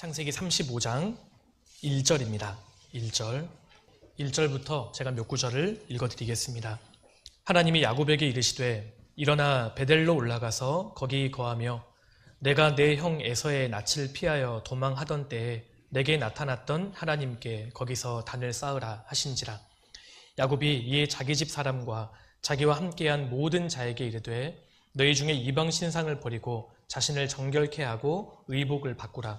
창세기 35장 1절입니다. 1절부터 제가 몇 구절을 읽어드리겠습니다. 하나님이 야곱에게 이르시되 일어나 베델로 올라가서 거기 거하며 내가 내 형 에서의 낯을 피하여 도망하던 때에 내게 나타났던 하나님께 거기서 단을 쌓으라 하신지라. 야곱이 이에 자기 집 사람과 자기와 함께한 모든 자에게 이르되 너희 중에 이방 신상을 버리고 자신을 정결케 하고 의복을 바꾸라.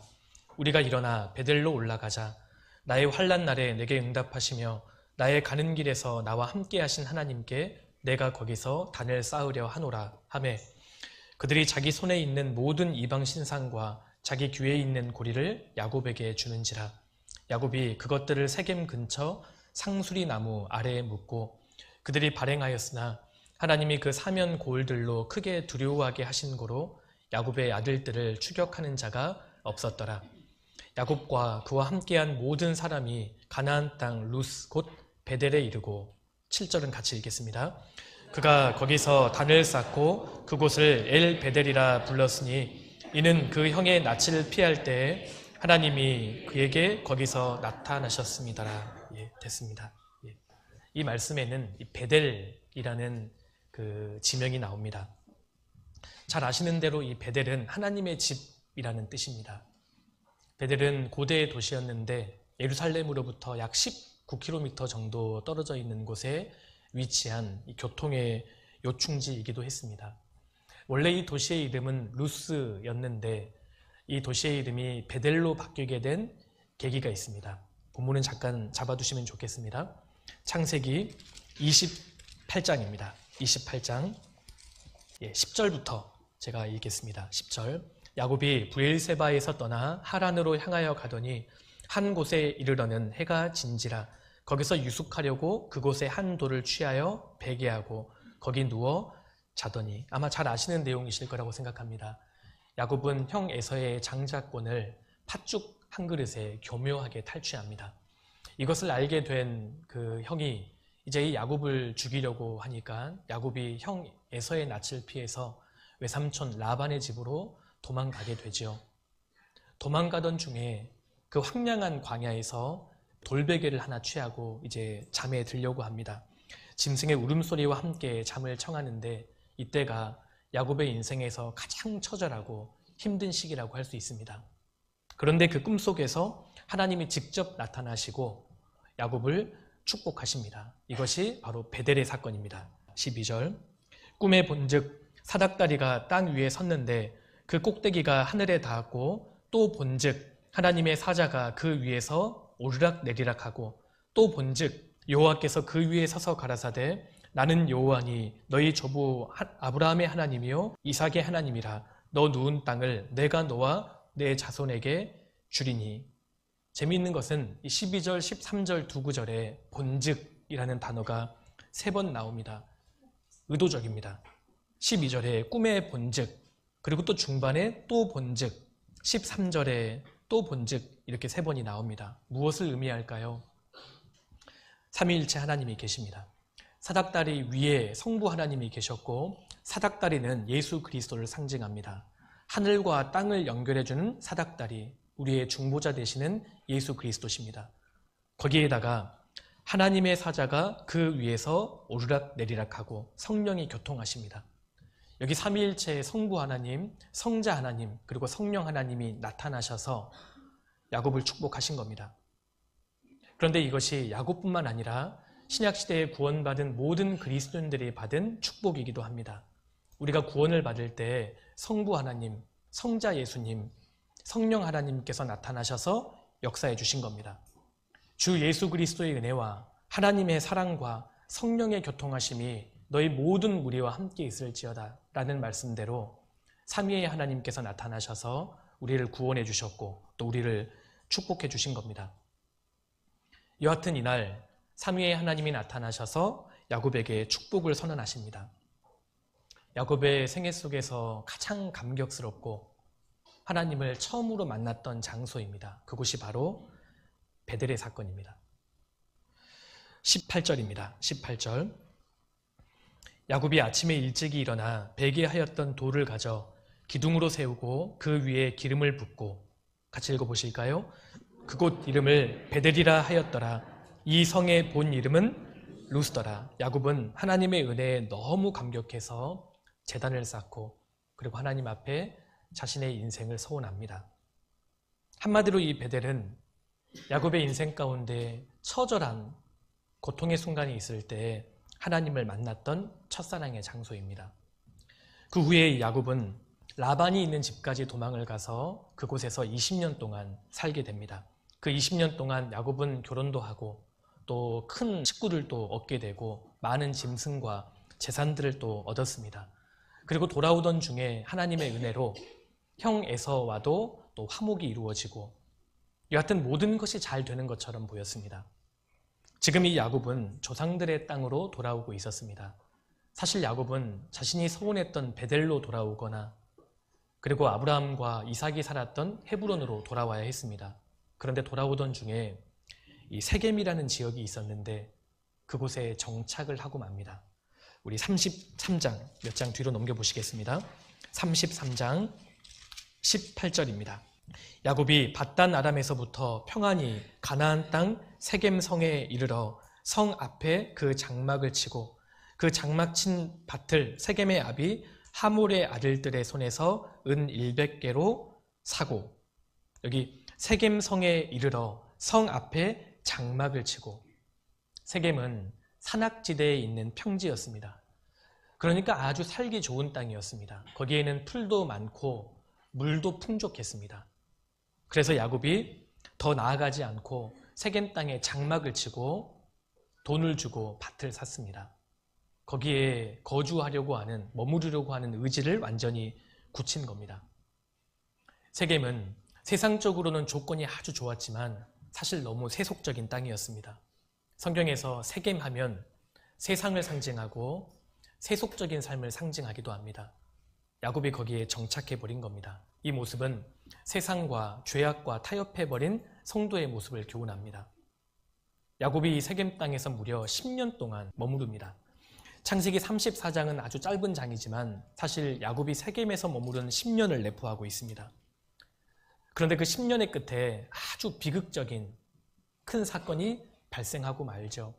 우리가 일어나 베델로 올라가자. 나의 환난 날에 내게 응답하시며 나의 가는 길에서 나와 함께 하신 하나님께 내가 거기서 단을 쌓으려 하노라 하매 그들이 자기 손에 있는 모든 이방 신상과 자기 귀에 있는 고리를 야곱에게 주는지라. 야곱이 그것들을 세겜 근처 상수리 나무 아래에 묻고 그들이 발행하였으나 하나님이 그 사면 고을들로 크게 두려워하게 하신 고로 야곱의 아들들을 추격하는 자가 없었더라. 야곱과 그와 함께한 모든 사람이 가나안 땅 루스 곧 베델에 이르고 7절은 같이 읽겠습니다. 그가 거기서 단을 쌓고 그곳을 엘 베델이라 불렀으니 이는 그 형의 낯을 피할 때에 하나님이 그에게 거기서 나타나셨습니다라. 됐습니다. 이 말씀에는 이 베델이라는 그 지명이 나옵니다. 잘 아시는 대로 이 베델은 하나님의 집이라는 뜻입니다. 베델은 고대의 도시였는데 예루살렘으로부터 약 19km 정도 떨어져 있는 곳에 위치한 이 교통의 요충지이기도 했습니다. 원래 이 도시의 이름은 루스였는데 이 도시의 이름이 베델로 바뀌게 된 계기가 있습니다. 본문은 잠깐 잡아두시면 좋겠습니다. 창세기 28장입니다. 28장 10절부터 제가 읽겠습니다. 10절. 야곱이 브엘세바에서 떠나 하란으로 향하여 가더니 한 곳에 이르러는 해가 진지라. 거기서 유숙하려고 그곳에 한 돌을 취하여 베게 하고 거기 누워 자더니, 아마 잘 아시는 내용이실 거라고 생각합니다. 야곱은 형 에서의 장자권을 팥죽 한 그릇에 교묘하게 탈취합니다. 이것을 알게 된 그 형이 이제 이 야곱을 죽이려고 하니까 야곱이 형 에서의 낯을 피해서 외삼촌 라반의 집으로 도망가게 되죠. 도망가던 중에 그 황량한 광야에서 돌베개를 하나 취하고 이제 잠에 들려고 합니다. 짐승의 울음소리와 함께 잠을 청하는데 이때가 야곱의 인생에서 가장 처절하고 힘든 시기라고 할 수 있습니다. 그런데 그 꿈속에서 하나님이 직접 나타나시고 야곱을 축복하십니다. 이것이 바로 베델의 사건입니다. 12절. 꿈에 본즉 사닥다리가 땅 위에 섰는데 그 꼭대기가 하늘에 닿았고 또 본즉 하나님의 사자가 그 위에서 오르락 내리락 하고 또 본즉 여호와께서 그 위에 서서 가라사대 나는 여호와니 너희 조부 아브라함의 하나님이요 이삭의 하나님이라. 너 누운 땅을 내가 너와 내 자손에게 주리니. 재미있는 것은 이 12절, 13절 두 구절에 본즉이라는 단어가 3번 나옵니다. 의도적입니다. 12절에 꿈의 본즉, 그리고 또 중반에 또 본즉, 13절에 또 본즉 이렇게 3번이 나옵니다. 무엇을 의미할까요? 삼위일체 하나님이 계십니다. 사닥다리 위에 성부 하나님이 계셨고 사닥다리는 예수 그리스도를 상징합니다. 하늘과 땅을 연결해주는 사닥다리, 우리의 중보자 되시는 예수 그리스도십니다. 거기에다가 하나님의 사자가 그 위에서 오르락 내리락하고 성령이 교통하십니다. 여기 삼위일체의 성부 하나님, 성자 하나님, 그리고 성령 하나님이 나타나셔서 야곱을 축복하신 겁니다. 그런데 이것이 야곱뿐만 아니라 신약시대에 구원받은 모든 그리스도인들이 받은 축복이기도 합니다. 우리가 구원을 받을 때 성부 하나님, 성자 예수님, 성령 하나님께서 나타나셔서 역사해 주신 겁니다. 주 예수 그리스도의 은혜와 하나님의 사랑과 성령의 교통하심이 너희 모든 무리와 함께 있을지어다 라는 말씀대로 삼위의 하나님께서 나타나셔서 우리를 구원해 주셨고 또 우리를 축복해 주신 겁니다. 여하튼 이날 삼위의 하나님이 나타나셔서 야곱에게 축복을 선언하십니다. 야곱의 생애 속에서 가장 감격스럽고 하나님을 처음으로 만났던 장소입니다. 그곳이 바로 베델의 사건입니다. 18절입니다. 18절. 야곱이 아침에 일찍이 일어나 베게 하였던 돌을 가져 기둥으로 세우고 그 위에 기름을 붓고 같이 읽어보실까요? 그곳 이름을 베델이라 하였더라. 이 성의 본 이름은 루스더라. 야곱은 하나님의 은혜에 너무 감격해서 제단을 쌓고 그리고 하나님 앞에 자신의 인생을 서원합니다. 한마디로 이 베델은 야곱의 인생 가운데 처절한 고통의 순간이 있을 때 하나님을 만났던 첫사랑의 장소입니다. 그 후에 야곱은 라반이 있는 집까지 도망을 가서 그곳에서 20년 동안 살게 됩니다. 그 20년 동안 야곱은 결혼도 하고 또 큰 식구들도 얻게 되고 많은 짐승과 재산들을 또 얻었습니다. 그리고 돌아오던 중에 하나님의 은혜로 형 에서와도 또 화목이 이루어지고 여하튼 모든 것이 잘 되는 것처럼 보였습니다. 지금 이 야곱은 조상들의 땅으로 돌아오고 있었습니다. 사실 야곱은 자신이 서원했던 베델로 돌아오거나 그리고 아브라함과 이삭이 살았던 헤브론으로 돌아와야 했습니다. 그런데 돌아오던 중에 이 세겜이라는 지역이 있었는데 그곳에 정착을 하고 맙니다. 우리 33장 몇 장 뒤로 넘겨보시겠습니다. 33장 18절입니다. 야곱이 밧단 아람에서부터 평안히 가나안 땅 세겜성에 이르러 성 앞에 그 장막을 치고 그 장막 친 밭을 세겜의 아비 하몰의 아들들의 손에서 은 100개로 사고, 여기 세겜성에 이르러 성 앞에 장막을 치고, 세겜은 산악지대에 있는 평지였습니다. 그러니까 아주 살기 좋은 땅이었습니다. 거기에는 풀도 많고 물도 풍족했습니다. 그래서 야곱이 더 나아가지 않고 세겜 땅에 장막을 치고 돈을 주고 밭을 샀습니다. 거기에 거주하려고 하는, 머무르려고 하는 의지를 완전히 굳힌 겁니다. 세겜은 세상적으로는 조건이 아주 좋았지만 사실 너무 세속적인 땅이었습니다. 성경에서 세겜하면 세상을 상징하고 세속적인 삶을 상징하기도 합니다. 야곱이 거기에 정착해버린 겁니다. 이 모습은 세상과 죄악과 타협해버린 성도의 모습을 교훈합니다. 야곱이 이 세겜 땅에서 무려 10년 동안 머무릅니다. 창세기 34장은 아주 짧은 장이지만 사실 야곱이 세겜에서 머무른 10년을 내포하고 있습니다. 그런데 그 10년의 끝에 아주 비극적인 큰 사건이 발생하고 말죠.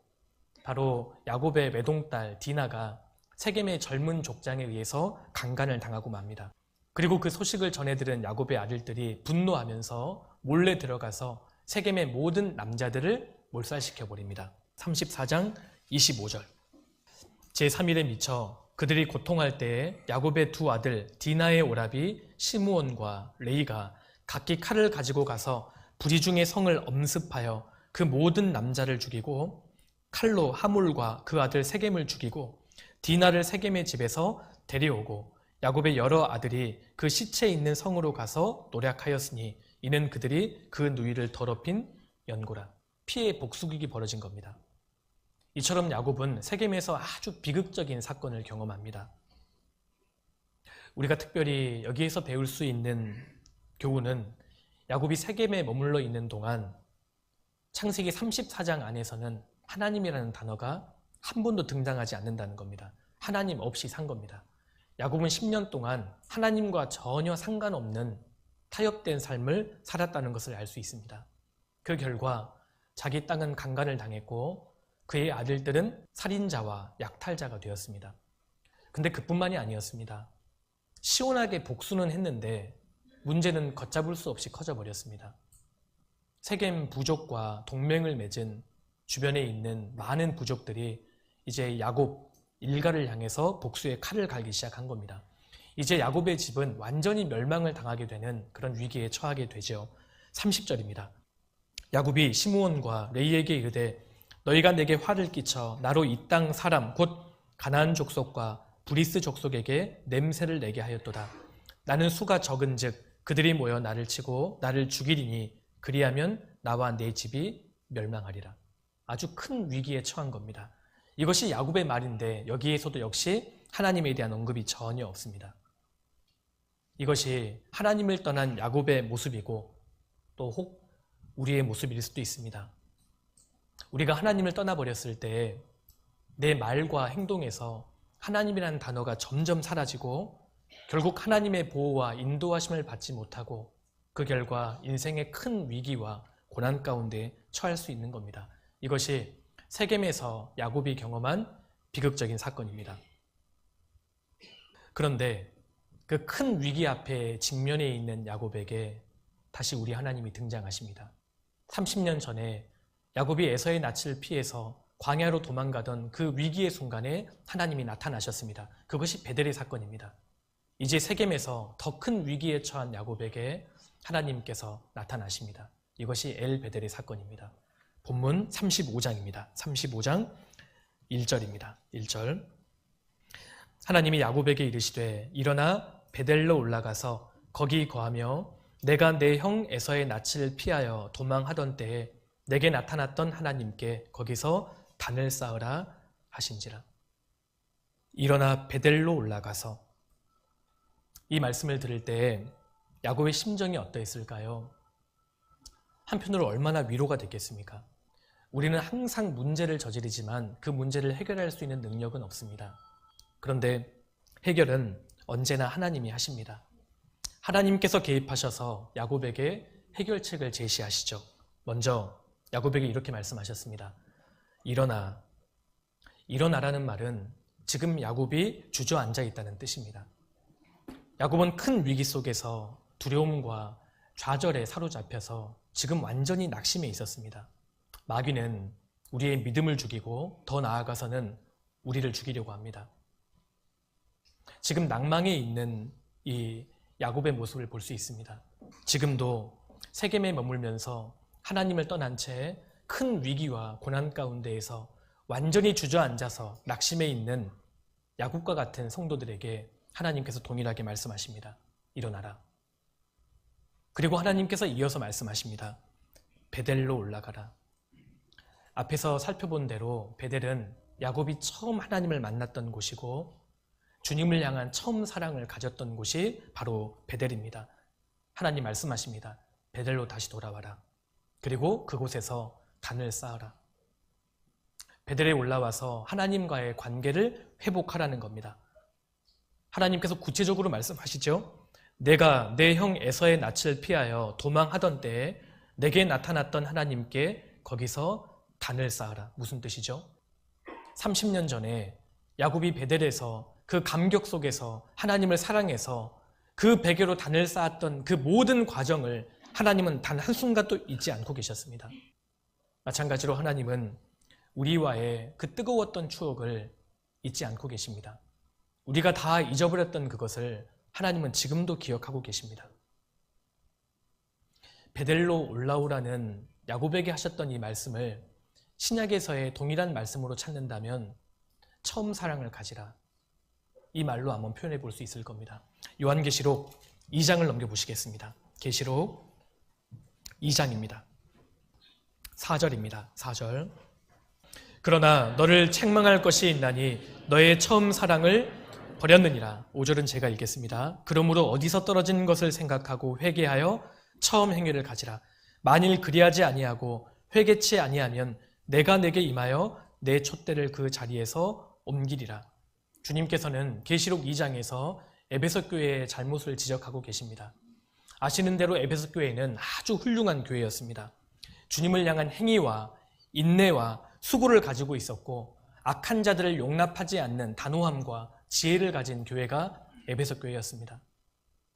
바로 야곱의 외동딸 디나가 세겜의 젊은 족장에 의해서 강간을 당하고 맙니다. 그리고 그 소식을 전해들은 야곱의 아들들이 분노하면서 몰래 들어가서 세겜의 모든 남자들을 몰살시켜버립니다. 34장 25절. 제3일에 미쳐 그들이 고통할 때에 야곱의 두 아들 디나의 오라비 시므온과 레이가 각기 칼을 가지고 가서 부리중의 성을 엄습하여 그 모든 남자를 죽이고 칼로 하몰과 그 아들 세겜을 죽이고 디나를 세겜의 집에서 데려오고 야곱의 여러 아들이 그 시체 있는 성으로 가서 노략하였으니 이는 그들이 그 누이를 더럽힌 연고라. 피해 복수극이 벌어진 겁니다. 이처럼 야곱은 세겜에서 아주 비극적인 사건을 경험합니다. 우리가 특별히 여기에서 배울 수 있는 교훈은 야곱이 세겜에 머물러 있는 동안 창세기 34장 안에서는 하나님이라는 단어가 한 번도 등장하지 않는다는 겁니다. 하나님 없이 산 겁니다. 야곱은 10년 동안 하나님과 전혀 상관없는 타협된 삶을 살았다는 것을 알 수 있습니다. 그 결과 자기 땅은 강간을 당했고 그의 아들들은 살인자와 약탈자가 되었습니다. 근데 그뿐만이 아니었습니다. 시원하게 복수는 했는데 문제는 걷잡을 수 없이 커져버렸습니다. 세겜 부족과 동맹을 맺은 주변에 있는 많은 부족들이 이제 야곱 일가를 향해서 복수의 칼을 갈기 시작한 겁니다. 이제 야곱의 집은 완전히 멸망을 당하게 되는 그런 위기에 처하게 되죠. 30절입니다. 야곱이 시므온과 레이에게 이르되 너희가 내게 화를 끼쳐 나로 이 땅 사람 곧 가나안 족속과 브리스 족속에게 냄새를 내게 하였도다. 나는 수가 적은즉 그들이 모여 나를 치고 나를 죽이리니 그리하면 나와 내 집이 멸망하리라. 아주 큰 위기에 처한 겁니다. 이것이 야곱의 말인데 여기에서도 역시 하나님에 대한 언급이 전혀 없습니다. 이것이 하나님을 떠난 야곱의 모습이고 또 혹 우리의 모습일 수도 있습니다. 우리가 하나님을 떠나버렸을 때 내 말과 행동에서 하나님이라는 단어가 점점 사라지고 결국 하나님의 보호와 인도하심을 받지 못하고 그 결과 인생의 큰 위기와 고난 가운데 처할 수 있는 겁니다. 이것이 세겜에서 야곱이 경험한 비극적인 사건입니다. 그런데 그 큰 위기 앞에 직면해 있는 야곱에게 다시 우리 하나님이 등장하십니다. 30년 전에 야곱이 에서의 낯을 피해서 광야로 도망가던 그 위기의 순간에 하나님이 나타나셨습니다. 그것이 베델의 사건입니다. 이제 세겜에서 더 큰 위기에 처한 야곱에게 하나님께서 나타나십니다. 이것이 엘 베델의 사건입니다. 본문 35장입니다. 35장 1절입니다. 1절. 하나님이 야곱에게 이르시되 일어나 베델로 올라가서 거기 거하며 내가 내 형 에서의 낯을 피하여 도망하던 때에 내게 나타났던 하나님께 거기서 단을 쌓으라 하신지라. 일어나 베델로 올라가서. 이 말씀을 들을 때 야곱의 심정이 어떠했을까요? 한편으로 얼마나 위로가 됐겠습니까? 우리는 항상 문제를 저지르지만 그 문제를 해결할 수 있는 능력은 없습니다. 그런데 해결은 언제나 하나님이 하십니다. 하나님께서 개입하셔서 야곱에게 해결책을 제시하시죠. 먼저 야곱에게 이렇게 말씀하셨습니다. 일어나라는 말은 지금 야곱이 주저앉아 있다는 뜻입니다. 야곱은 큰 위기 속에서 두려움과 좌절에 사로잡혀서 지금 완전히 낙심해 있었습니다. 마귀는 우리의 믿음을 죽이고 더 나아가서는 우리를 죽이려고 합니다. 지금 낭망에 있는 이 야곱의 모습을 볼 수 있습니다. 지금도 세겜에 머물면서 하나님을 떠난 채 큰 위기와 고난 가운데에서 완전히 주저앉아서 낙심해 있는 야곱과 같은 성도들에게 하나님께서 동일하게 말씀하십니다. 일어나라. 그리고 하나님께서 이어서 말씀하십니다. 베델로 올라가라. 앞에서 살펴본 대로 베델은 야곱이 처음 하나님을 만났던 곳이고 주님을 향한 처음 사랑을 가졌던 곳이 바로 베델입니다. 하나님 말씀하십니다. 베델로 다시 돌아와라. 그리고 그곳에서 단을 쌓아라. 베델에 올라와서 하나님과의 관계를 회복하라는 겁니다. 하나님께서 구체적으로 말씀하시죠. 내가 내 형 에서의 낯을 피하여 도망하던 때에 내게 나타났던 하나님께 거기서 단을 쌓아라. 무슨 뜻이죠? 30년 전에 야곱이 베델에서 그 감격 속에서 하나님을 사랑해서 그 베개로 단을 쌓았던 그 모든 과정을 하나님은 단 한순간도 잊지 않고 계셨습니다. 마찬가지로 하나님은 우리와의 그 뜨거웠던 추억을 잊지 않고 계십니다. 우리가 다 잊어버렸던 그것을 하나님은 지금도 기억하고 계십니다. 베델로 올라오라는 야곱에게 하셨던 이 말씀을 신약에서의 동일한 말씀으로 찾는다면 처음 사랑을 가지라. 이 말로 한번 표현해 볼 수 있을 겁니다. 요한계시록 2장을 넘겨보시겠습니다. 계시록 2장입니다. 4절입니다. 4절. 그러나 너를 책망할 것이 있나니 너의 처음 사랑을 버렸느니라. 5절은 제가 읽겠습니다. 그러므로 어디서 떨어진 것을 생각하고 회개하여 처음 행위를 가지라. 만일 그리하지 아니하고 회개치 아니하면 내가 내게 임하여 내 촛대를 그 자리에서 옮기리라. 주님께서는 계시록 2장에서 에베소 교회의 잘못을 지적하고 계십니다. 아시는 대로 에베소 교회는 아주 훌륭한 교회였습니다. 주님을 향한 행위와 인내와 수고를 가지고 있었고 악한 자들을 용납하지 않는 단호함과 지혜를 가진 교회가 에베소 교회였습니다.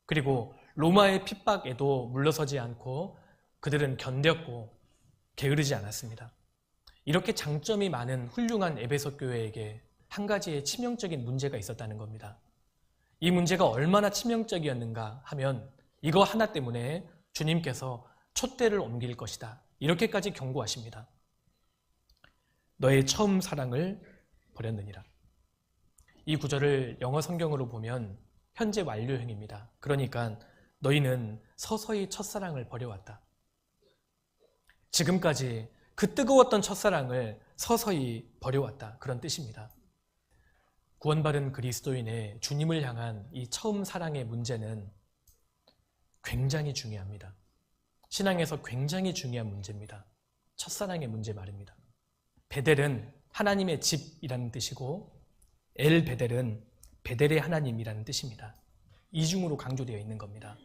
그리고 로마의 핍박에도 물러서지 않고 그들은 견뎠고 게으르지 않았습니다. 이렇게 장점이 많은 훌륭한 에베소 교회에게 한 가지의 치명적인 문제가 있었다는 겁니다. 이 문제가 얼마나 치명적이었는가 하면 이거 하나 때문에 주님께서 촛대를 옮길 것이다. 이렇게까지 경고하십니다. 너의 처음 사랑을 버렸느니라. 이 구절을 영어 성경으로 보면 현재 완료형입니다. 그러니까 너희는 서서히 첫사랑을 버려왔다. 지금까지 그 뜨거웠던 첫사랑을 서서히 버려왔다. 그런 뜻입니다. 구원받은 그리스도인의 주님을 향한 이 처음 사랑의 문제는 굉장히 중요합니다. 신앙에서 굉장히 중요한 문제입니다. 첫사랑의 문제 말입니다. 베델은 하나님의 집이라는 뜻이고 엘 베델은 베델의 하나님이라는 뜻입니다. 이중으로 강조되어 있는 겁니다.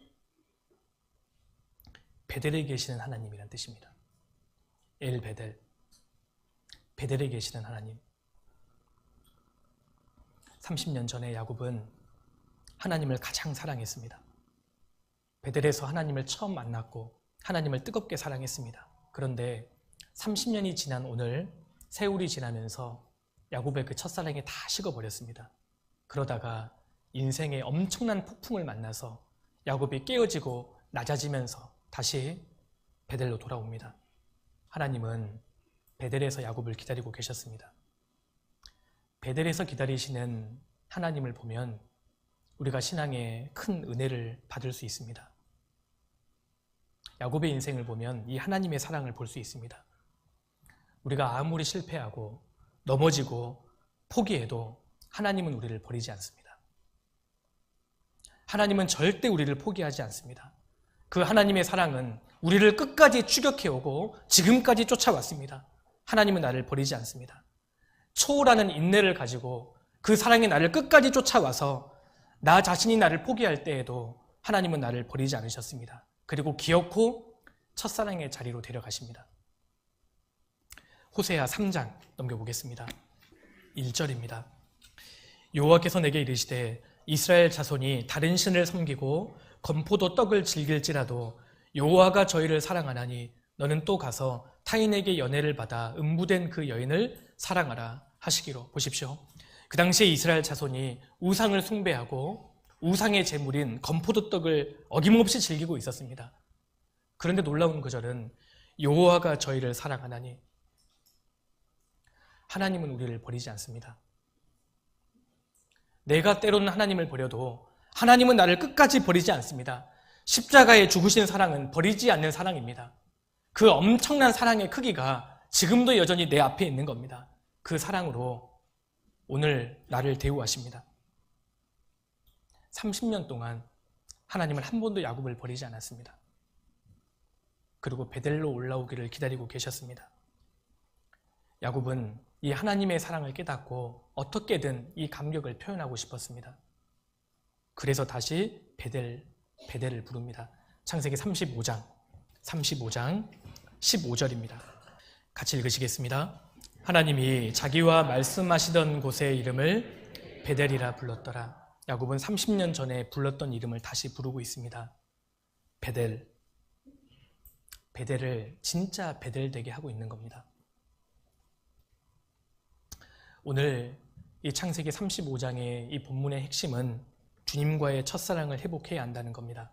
베델에 계시는 하나님이란 뜻입니다. 엘 베델, 베델에 계시는 하나님. 30년 전에 야곱은 하나님을 가장 사랑했습니다. 베델에서 하나님을 처음 만났고 하나님을 뜨겁게 사랑했습니다. 그런데 30년이 지난 오늘, 세월이 지나면서 야곱의 그 첫사랑이 다 식어버렸습니다. 그러다가 인생의 엄청난 폭풍을 만나서 야곱이 깨어지고 낮아지면서 다시 베델로 돌아옵니다. 하나님은 베델에서 야곱을 기다리고 계셨습니다. 베델에서 기다리시는 하나님을 보면 우리가 신앙의 큰 은혜를 받을 수 있습니다. 야곱의 인생을 보면 이 하나님의 사랑을 볼 수 있습니다. 우리가 아무리 실패하고 넘어지고 포기해도 하나님은 우리를 버리지 않습니다. 하나님은 절대 우리를 포기하지 않습니다. 그 하나님의 사랑은 우리를 끝까지 추격해오고 지금까지 쫓아왔습니다. 하나님은 나를 버리지 않습니다. 초월하는 인내를 가지고 그 사랑이 나를 끝까지 쫓아와서 나 자신이 나를 포기할 때에도 하나님은 나를 버리지 않으셨습니다. 그리고 기어코 첫사랑의 자리로 데려가십니다. 호세아 3장 넘겨보겠습니다. 1절입니다. 여호와께서 내게 이르시되 이스라엘 자손이 다른 신을 섬기고 건포도 떡을 즐길지라도 여호와가 저희를 사랑하나니 너는 또 가서 타인에게 연애를 받아 음부된 그 여인을 사랑하라 하시기로. 보십시오. 그 당시에 이스라엘 자손이 우상을 숭배하고 우상의 제물인 건포도 떡을 어김없이 즐기고 있었습니다. 그런데 놀라운 구절은 여호와가 저희를 사랑하나니, 하나님은 우리를 버리지 않습니다. 내가 때로는 하나님을 버려도 하나님은 나를 끝까지 버리지 않습니다. 십자가에 죽으신 사랑은 버리지 않는 사랑입니다. 그 엄청난 사랑의 크기가 지금도 여전히 내 앞에 있는 겁니다. 그 사랑으로 오늘 나를 대우하십니다. 30년 동안 하나님은 한 번도 야곱을 버리지 않았습니다. 그리고 베델로 올라오기를 기다리고 계셨습니다. 야곱은 이 하나님의 사랑을 깨닫고 어떻게든 이 감격을 표현하고 싶었습니다. 그래서 다시 베델을 부릅니다. 창세기 35장 15절입니다. 같이 읽으시겠습니다. 하나님이 자기와 말씀하시던 곳의 이름을 베델이라 불렀더라. 야곱은 30년 전에 불렀던 이름을 다시 부르고 있습니다. 베델을 진짜 베델되게 하고 있는 겁니다. 오늘 이 창세기 35장의 이 본문의 핵심은 주님과의 첫사랑을 회복해야 한다는 겁니다.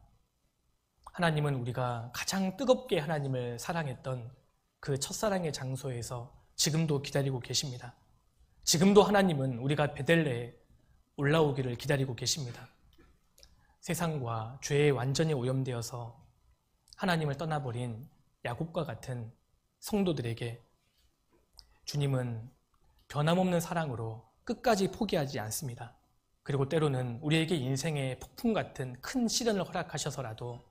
하나님은 우리가 가장 뜨겁게 하나님을 사랑했던 그 첫사랑의 장소에서 지금도 기다리고 계십니다. 지금도 하나님은 우리가 베델레에 올라오기를 기다리고 계십니다. 세상과 죄에 완전히 오염되어서 하나님을 떠나버린 야곱과 같은 성도들에게 주님은 변함없는 사랑으로 끝까지 포기하지 않습니다. 그리고 때로는 우리에게 인생의 폭풍 같은 큰 시련을 허락하셔서라도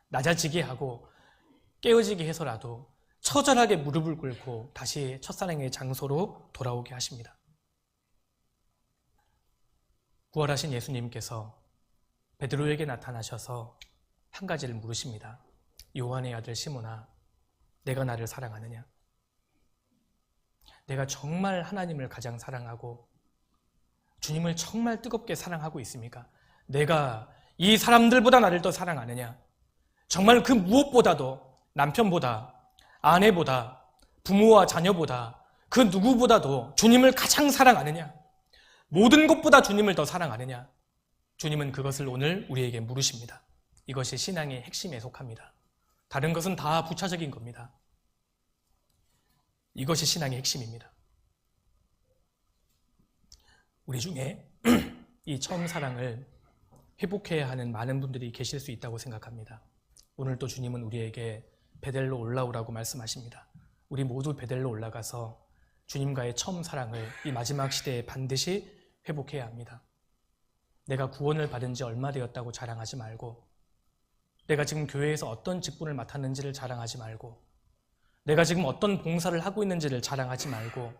낮아지게 하고 깨어지게 해서라도 처절하게 무릎을 꿇고 다시 첫사랑의 장소로 돌아오게 하십니다. 부활하신 예수님께서 베드로에게 나타나셔서 한 가지를 물으십니다. 요한의 아들 시몬아, 내가 나를 사랑하느냐? 내가 정말 하나님을 가장 사랑하고 주님을 정말 뜨겁게 사랑하고 있습니까? 내가 이 사람들보다 나를 더 사랑하느냐? 정말 그 무엇보다도 남편보다, 아내보다, 부모와 자녀보다 그 누구보다도 주님을 가장 사랑하느냐? 모든 것보다 주님을 더 사랑하느냐? 주님은 그것을 오늘 우리에게 물으십니다. 이것이 신앙의 핵심에 속합니다. 다른 것은 다 부차적인 겁니다. 이것이 신앙의 핵심입니다. 우리 중에 이 처음 사랑을 회복해야 하는 많은 분들이 계실 수 있다고 생각합니다. 오늘 또 주님은 우리에게 베델로 올라오라고 말씀하십니다. 우리 모두 베델로 올라가서 주님과의 처음 사랑을 이 마지막 시대에 반드시 회복해야 합니다. 내가 구원을 받은 지 얼마 되었다고 자랑하지 말고, 내가 지금 교회에서 어떤 직분을 맡았는지를 자랑하지 말고, 내가 지금 어떤 봉사를 하고 있는지를 자랑하지 말고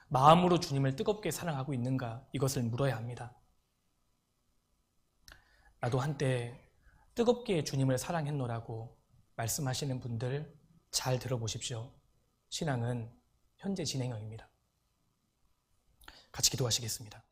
마음으로 주님을 뜨겁게 사랑하고 있는가, 이것을 물어야 합니다. 나도 한때 뜨겁게 주님을 사랑했노라고 말씀하시는 분들 잘 들어보십시오. 신앙은 현재 진행형입니다. 같이 기도하시겠습니다.